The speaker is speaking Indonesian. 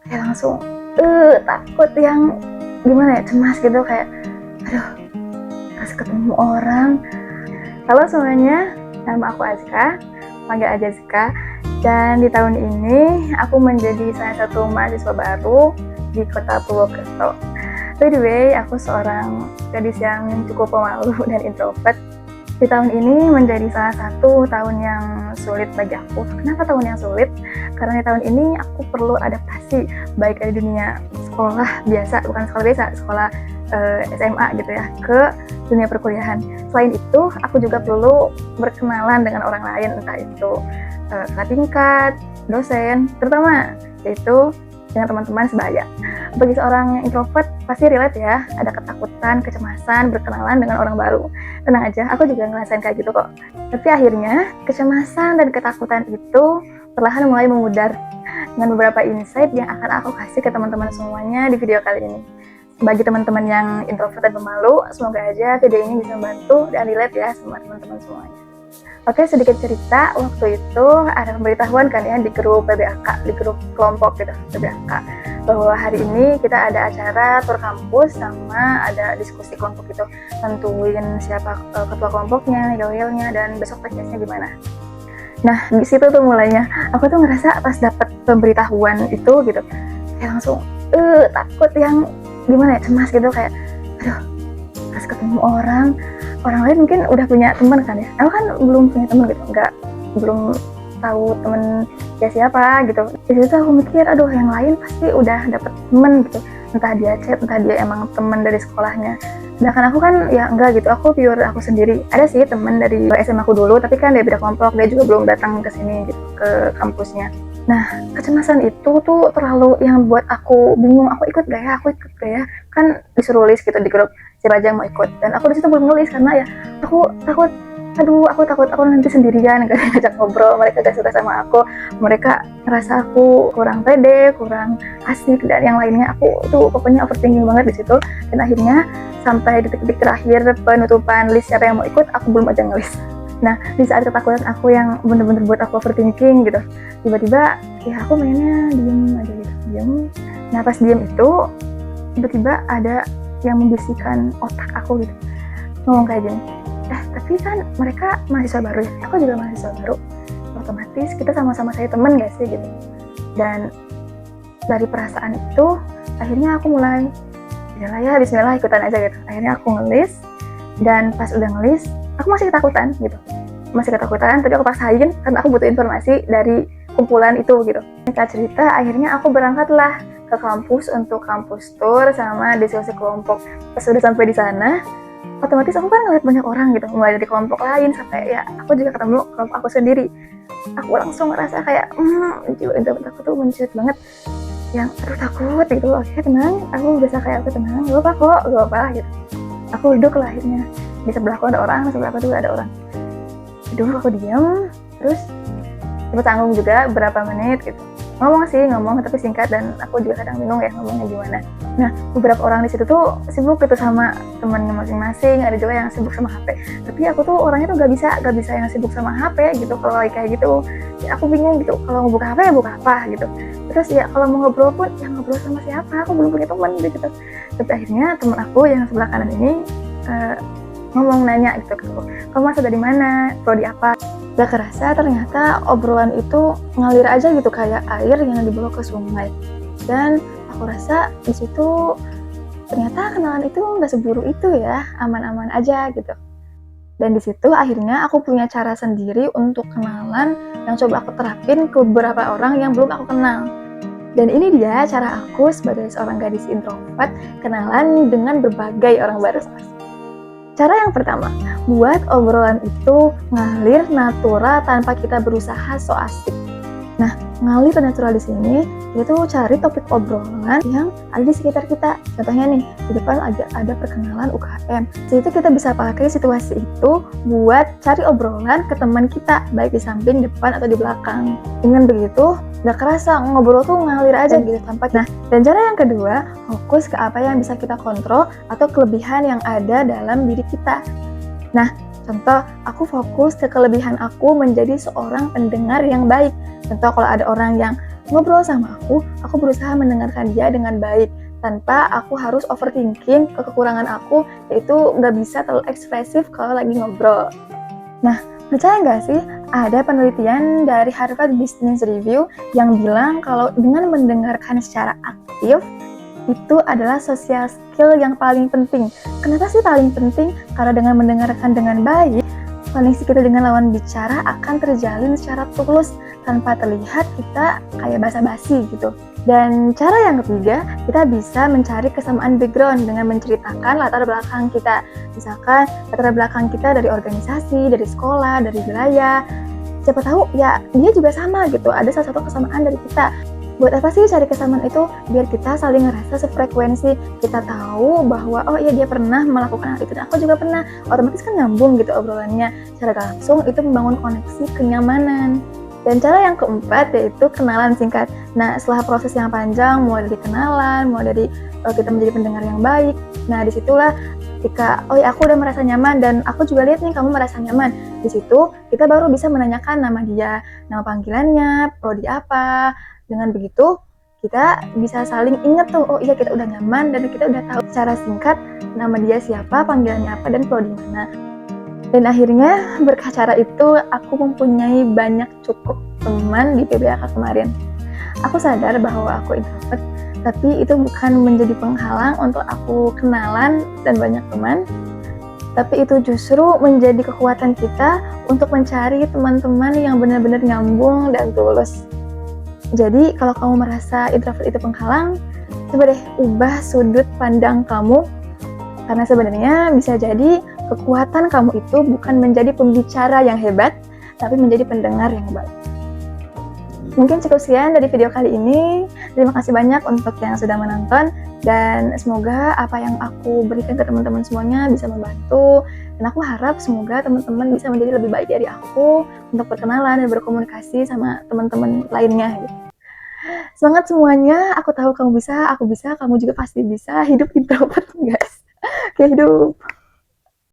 kayak langsung takut yang gimana ya, cemas gitu, kayak aduh pas ketemu orang. Halo semuanya, nama aku Azka, panggil aja Azka. Dan di tahun ini aku menjadi salah satu mahasiswa baru di kota Purwokerto. By the way, aku seorang gadis yang cukup pemalu dan introvert. Di tahun ini menjadi salah satu tahun yang sulit bagi aku. Kenapa tahun yang sulit? Karena di tahun ini aku perlu adaptasi, baik dari dunia sekolah biasa, bukan sekolah biasa, sekolah SMA gitu ya, ke dunia perkuliahan. Selain itu, aku juga perlu berkenalan dengan orang lain, entah itu kakak tingkat, dosen, terutama yaitu dengan teman-teman sebaya. Bagi seorang introvert pasti relate ya, ada ketakutan, kecemasan, berkenalan dengan orang baru. Tenang aja, aku juga ngerasain kayak gitu kok. Tapi akhirnya, kecemasan dan ketakutan itu perlahan mulai memudar dengan beberapa insight yang akan aku kasih ke teman-teman semuanya di video kali ini. Bagi teman-teman yang introvert dan pemalu, semoga aja video ini bisa membantu dan relate ya sama teman-teman semuanya. Oke, sedikit cerita, waktu itu ada pemberitahuan kan ya di grup PBAK, di grup kelompok gitu, PBAK, bahwa hari ini kita ada acara tur kampus sama ada diskusi kelompok itu, tentuin siapa ketua kelompoknya, yowilnya, dan besok teknisnya gimana. Nah, di situ tuh mulainya, aku tuh ngerasa pas dapet pemberitahuan itu gitu, kayak langsung takut yang gimana ya, cemas gitu, kayak aduh pas ketemu orang lain mungkin udah punya teman kan ya, aku kan belum punya teman gitu, belum tahu temen ya siapa gitu. Di situ aku mikir aduh yang lain pasti udah dapet temen gitu, entah dia chat, entah dia emang temen dari sekolahnya. Sedangkan aku kan ya enggak gitu, aku pure aku sendiri. Ada sih temen dari SMA aku dulu, tapi kan dia beda kelompok, dia juga belum datang ke sini gitu, ke kampusnya. Nah, kecemasan itu tuh terlalu yang buat aku bingung, aku ikut gak ya, kan disuruh list gitu di grup siapa aja yang mau ikut, dan aku di situ belum nulis karena ya aku takut, aku takut aku nanti sendirian, gak ngajak ngobrol, mereka gak suka sama aku, mereka ngerasa aku kurang pede, kurang asik, dan yang lainnya. Aku itu pokoknya overthinking banget di situ, dan akhirnya sampai detik-detik terakhir penutupan list siapa yang mau ikut, aku belum aja ngelis. Nah, di saat ketakutan aku yang bener-bener buat aku overthinking gitu, tiba-tiba ya aku mainnya diem aja gitu, diem. Nah, pas diem itu tiba-tiba ada yang membisikkan otak aku gitu, ngomong kayak gini, tapi kan mereka mahasiswa baru ya, aku juga mahasiswa baru, otomatis kita sama-sama cari temen gak sih gitu. Dan dari perasaan itu akhirnya aku mulai ya bismillah ikutan aja gitu. Akhirnya aku ngelis, dan pas udah ngelis aku masih ketakutan, tapi aku paksain karena aku butuh informasi dari kumpulan itu gitu. Singkat cerita, akhirnya aku berangkatlah ke kampus untuk kampus tour sama diskusi kelompok. Pas udah sampai di sana, otomatis aku kan ngeliat banyak orang gitu, mulai dari kelompok lain sampai ya aku juga ketemu kelompok aku sendiri. Aku langsung ngerasa kayak jiwa introvert aku tuh menciut banget, yang aduh takut gitu. Oke, tenang, aku bisa kayak aku tenang, gak apa gitu. Aku duduk lah akhirnya, di sebelah aku ada orang, sebelah aku juga ada orang. Dulu aku diam, terus cepet tanggung juga berapa menit gitu. Ngomong tapi singkat, dan aku juga kadang bingung ya ngomongnya gimana. Nah, beberapa orang di situ tuh sibuk gitu sama temannya masing-masing, ada juga yang sibuk sama HP. Tapi aku tuh orangnya tuh gak bisa yang sibuk sama HP gitu. Kalau lagi kayak gitu, ya aku bingung gitu. Kalau mau buka HP ya buka apa gitu. Terus ya kalau mau ngobrol pun ya ngobrol sama siapa, aku belum punya teman gitu. Tapi akhirnya teman aku yang sebelah kanan ini ngomong, nanya gitu ke aku, kamu masuk dari mana, prodi apa. Gak kerasa ternyata obrolan itu ngalir aja gitu kayak air yang dibawa ke sungai. Dan aku rasa di situ ternyata kenalan itu nggak seburu itu ya, aman-aman aja gitu. Dan di situ akhirnya aku punya cara sendiri untuk kenalan yang coba aku terapin ke beberapa orang yang belum aku kenal. Dan ini dia cara aku sebagai seorang gadis introvert kenalan dengan berbagai orang baru. Cara yang pertama, buat obrolan itu ngalir natural tanpa kita berusaha so asik. Nah, ngalir natural di sini itu cari topik obrolan yang ada di sekitar kita. Contohnya nih, di depan ada perkenalan UKM. Jadi kita bisa pakai situasi itu buat cari obrolan ke teman kita, baik di samping, depan, atau di belakang. Dengan begitu, gak kerasa ngobrol tuh ngalir aja gitu tanpa. Nah, dan cara yang kedua, fokus ke apa yang bisa kita kontrol atau kelebihan yang ada dalam diri kita. Nah, contoh, aku fokus ke kelebihan aku menjadi seorang pendengar yang baik. Contoh, kalau ada orang yang ngobrol sama aku berusaha mendengarkan dia dengan baik, tanpa aku harus overthinking ke kekurangan aku, yaitu nggak bisa terlalu ekspresif kalau lagi ngobrol. Nah, percaya nggak sih, ada penelitian dari Harvard Business Review yang bilang kalau dengan mendengarkan secara aktif, itu adalah social skill yang paling penting. Kenapa sih paling penting? Karena dengan mendengarkan dengan baik, koneksi kita dengan lawan bicara akan terjalin secara tulus tanpa terlihat kita kayak basa-basi gitu. Dan cara yang ketiga, kita bisa mencari kesamaan background dengan menceritakan latar belakang kita. Misalkan latar belakang kita dari organisasi, dari sekolah, dari wilayah. Siapa tahu ya dia juga sama gitu, ada salah satu kesamaan dari kita. Buat apa sih cari kesamaan itu? Biar kita saling ngerasa sefrekuensi. Kita tahu bahwa oh iya dia pernah melakukan hal itu dan aku juga pernah. Otomatis kan nyambung gitu obrolannya. Secara langsung itu membangun koneksi kenyamanan. Dan cara yang keempat yaitu kenalan singkat. Nah, setelah proses yang panjang, mulai dari kenalan, mulai dari kita menjadi pendengar yang baik. Nah, disitulah ketika oh ya aku udah merasa nyaman dan aku juga lihat nih kamu merasa nyaman. Di situ kita baru bisa menanyakan nama dia, nama panggilannya, prodi apa. Dengan begitu, kita bisa saling ingat tuh, oh iya kita udah nyaman dan kita udah tahu secara singkat nama dia siapa, panggilannya apa, dan prodi mana. Dan akhirnya berkah cara itu, aku mempunyai banyak cukup teman di PBAK kemarin. Aku sadar bahwa aku introvert, tapi itu bukan menjadi penghalang untuk aku kenalan dan banyak teman. Tapi itu justru menjadi kekuatan kita untuk mencari teman-teman yang benar-benar nyambung dan tulus. Jadi kalau kamu merasa introvert itu penghalang, coba deh ubah sudut pandang kamu. Karena sebenarnya bisa jadi kekuatan kamu itu bukan menjadi pembicara yang hebat, tapi menjadi pendengar yang baik. Mungkin cukup sekian dari video kali ini. Terima kasih banyak untuk yang sudah menonton. Dan semoga apa yang aku berikan ke teman-teman semuanya bisa membantu. Dan aku harap semoga teman-teman bisa menjadi lebih baik dari aku untuk berkenalan dan berkomunikasi sama teman-teman lainnya gitu. Semangat semuanya, aku tahu kamu bisa, aku bisa, kamu juga pasti bisa. Hidup introvert guys. Oke, hidup.